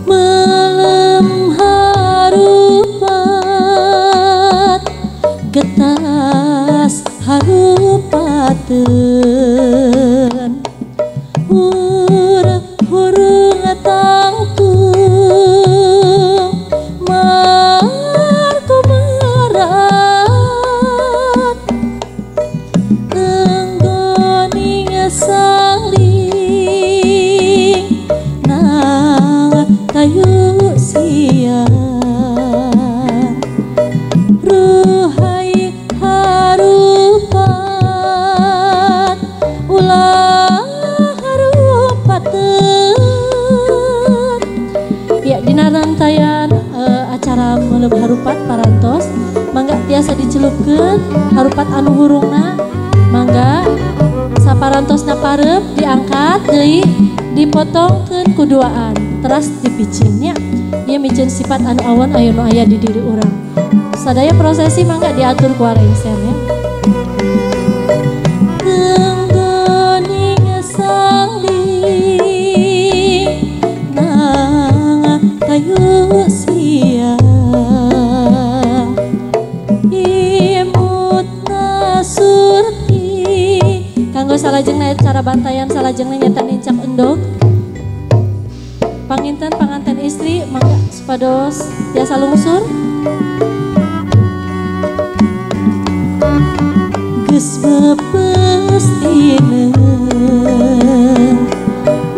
melem harupat getas harupateun hurung tangtung marko merat enggoning saling nang tayu siang ruhai harupat ulah harupateun ya dina rantaian acara meleb harupat parantos mangga tiasa dicelupkeun harupat anu hurungna mangga saparantosna pareup diangkat deui dipotongkeun kuduaan teras dipicin nya ieu micin sifat anu awan aya nu aya di diri urang sadaya prosesi mangga diatur ku arengsen ya enggoning saling nang tayu siang imutna surti kanggo salajengna cara bantayan salajengna nyata nincak endog panginten panganten istri mangga supados tiasa lungsur geus bepestineun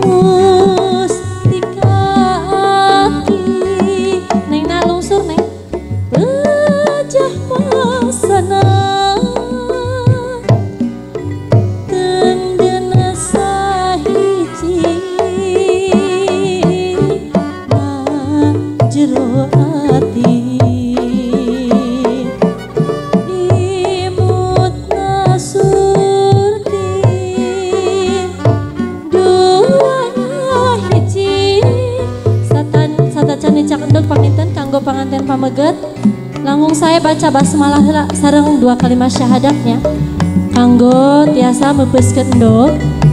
mustika ati neng na lungsur neng pejah masana tenggeuna sahiji na jero ati imutna surti dua hiji satacan nicak endog panginten kanggo panganten pameget langkung saya baca basmalah sareng 2 kalimat syahadatnya kanggo tiasa meupeskeun endog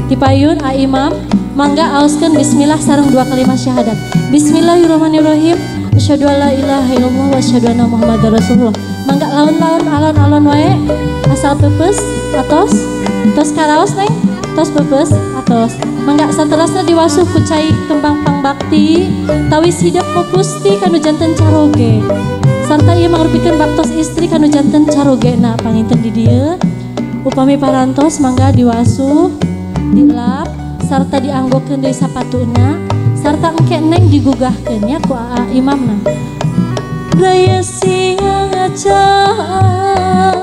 dipayun imam mangga aoskeun bismillah sareng 2 kalimat syahadat bismillahirrahmanirrahim asyhadu alla ilaha illallah wa asyhadu anna muhammadar rasulullah mangga laun-laun alon-alon wae asal pepes atos tos karaos neng tos pepes atos mangga saterasna diwasuh ku cai kembang pangbakti tawis hidep pupusti kanu janten caroge sarta ieu mangrupikeun baktos istri kanu janten carogena panginten di dieu upami parantos mangga diwasuh dilap sarta dianggokeun deui sapatuna sarta engke neng digugahkeun nya ku imamna raya siang acang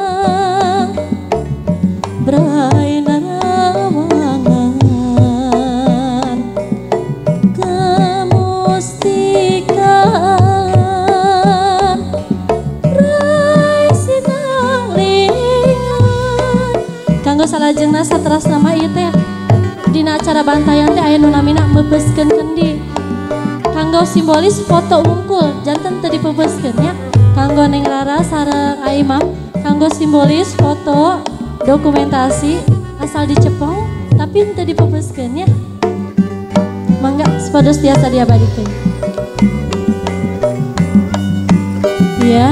brai narawangan kemustikan rai sinanglingan kanggo salajengna sateras nama ieu teh dina acara bantayan teh aya nu namina meupeskeun kendi kanggo simbolis foto wungkul janten teu dipepeskeun nya kanggo neng Rara sareng imam kanggo simbolis foto dokumentasi asal dicepong tapi teu dipepeskeun nya mangga supados tiasa diabadikeun ya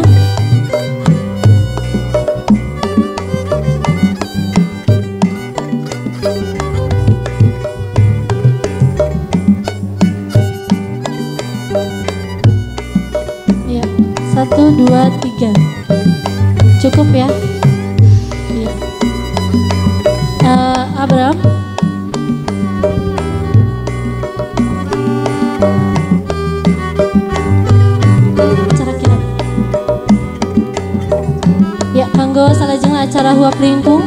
Satu, dua, tiga. Cukup ya? Iya. Abraham. Acara kira. Ya, kanggo salajengna acara huap lingkung.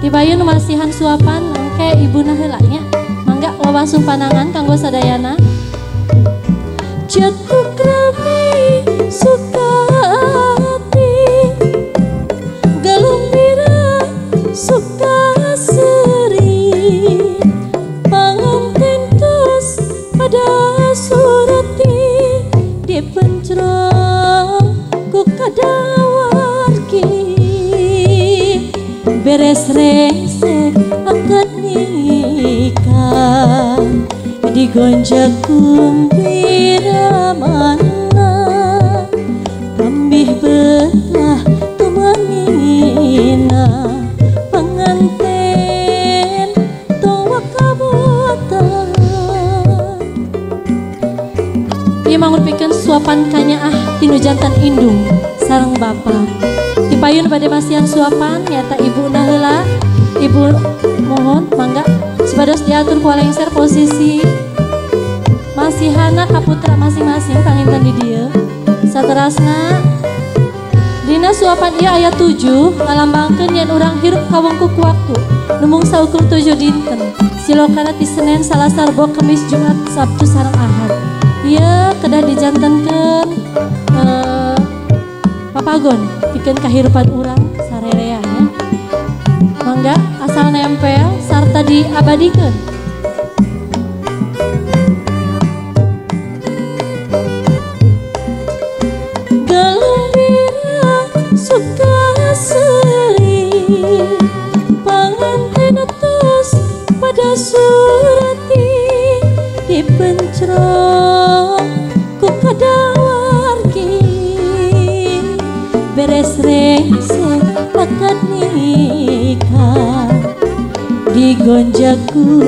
Tibayun masihan suapan engke ibuna heula nya. Mangga wawasuh panangan kanggo sadayana. Jatuh krami sukati galumbira sukaseri panganten tos pada surati dipencrong ku kadawarki beres rese akad nikah digonjak kumbiramana tambih betah tumanina panganten towa kabotan ieu mangurpikeun suapan kanyaah tinu jantan indung sareng bapa dipayun bade masihan suapan nyata ibuna heula ibu mohon mangga supados diatur ku lengser posisi masihana kaputra masing-masing panginten di dieu saterasna dina suapan ieu aya 7 ngalambangkeun yen urang hirup kawengku ku waktu numung saukur 7 dinten silokana ti Senin Salasa Rebo Kemis Jumat Sabtu sareng Ahad ieu kedah dijantenkeun papagon pikeun kahirupan urang sarerea nya mangga asal nempel sarta diabadikeun gembira suka seri panganten tos pada surati dipencrong ku kadawargi beres rengse akad nikah digonjaku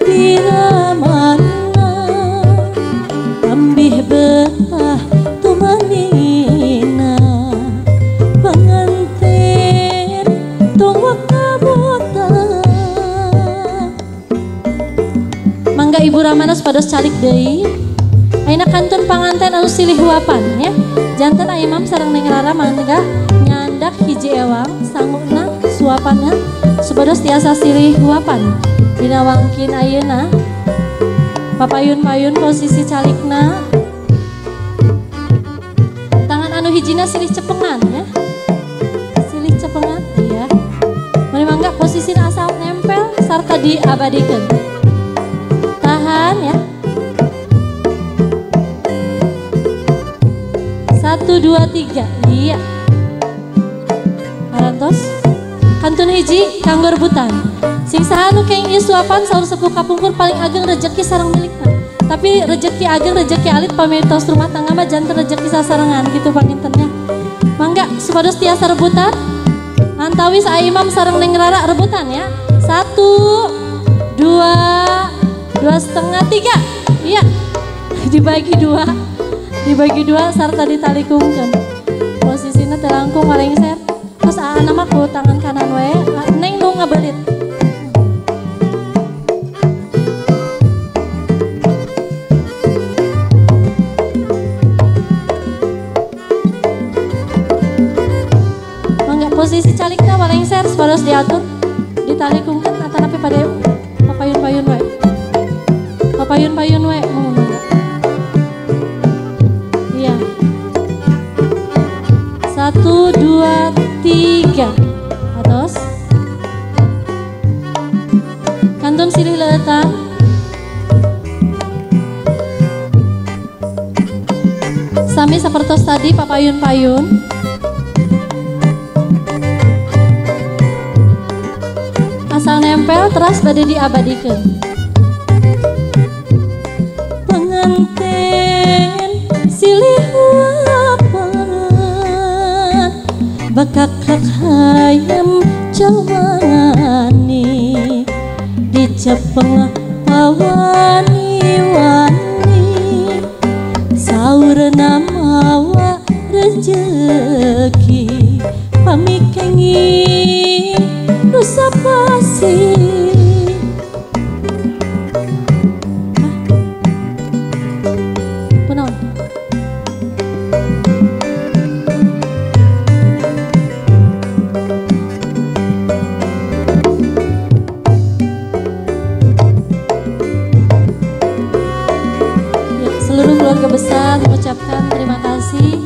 biramana ambih betah tumanina panganten tong kabotan mangga ibu Ramana supados calik deui ayeuna kantun panganten anu silih huapan ya janten aya Imam sareng Neng Rara mangga nyandak hiji ewang sanguna suapannya supados tiasa silih huapan dina wangkin ayeuna papayun-payun posisi calikna tangan anu hijina silih cepengan ya silih cepengan iya mari mangga posisina asal nempel sarta diabadikeun tahan ya 1 2 3 iya parantos kantun hiji kanggo rebutan sing saha nu keng ieu suapan saur sepuh kapungkur paling ageng rejeki sareng milikna tapi rejeki ageng rejeki alit pamirtos rumah tangga mah janten rejeki sasarengan gitu pangintennya mangga supados tiasa rebutan antawi sa Imam sareng Neng Rara rebutan ya 1 2 2,5 3 iya dibagi 2 sarta ditalikungkeun posisina telangkung ngalengser terus nama ku tangan kanan we Neng nu ngabelit mangga posisi calikna walengser supados diatur ditalikungkeun atanapi pada papayun-payun we papayun-payun we mangga iya 1 2 3 atos kantun silih leutang sami sapertos tadi papayun-payun asal nempel teras bade diabadikeun penganten silih bakakak hayam jawani dicepeng pawani-wani saurna mawa rejeki pamikengi nusa pasi punaon seluruh keluarga besar mengucapkan terima kasih.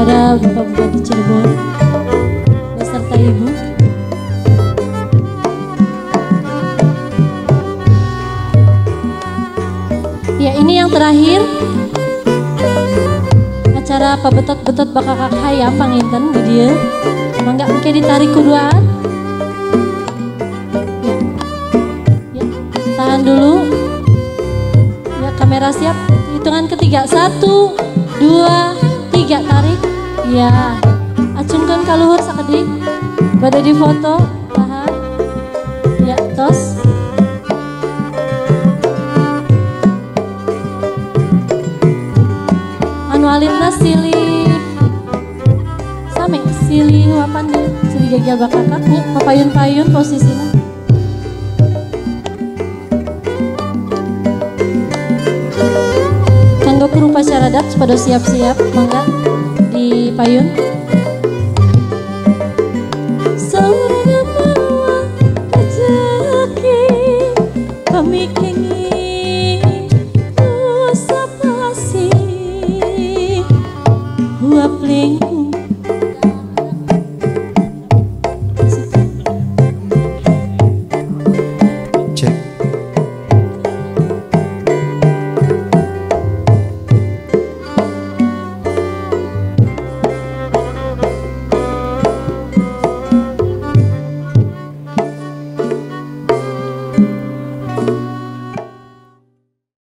saudara Bapak Bupati Cirebon beserta Ibu. Ya, ini yang terakhir acara pabetot-betot bakal hayam panginten di dieu. Mangga engke ditarik kuduaan. Ya, tahan dulu. Ya, kamera siap. Hitungan ketiga. 1, 2, 3 tarik. Ya, acungkeun ka luhur sakedik. Bade difoto. Tahan. Ya, tos. Manualina silih sami silih wapan deh, silih gagal bakakaknya papayun-payun posisinya. Kanggo kru pacar adat pada siap-siap mangga di payun.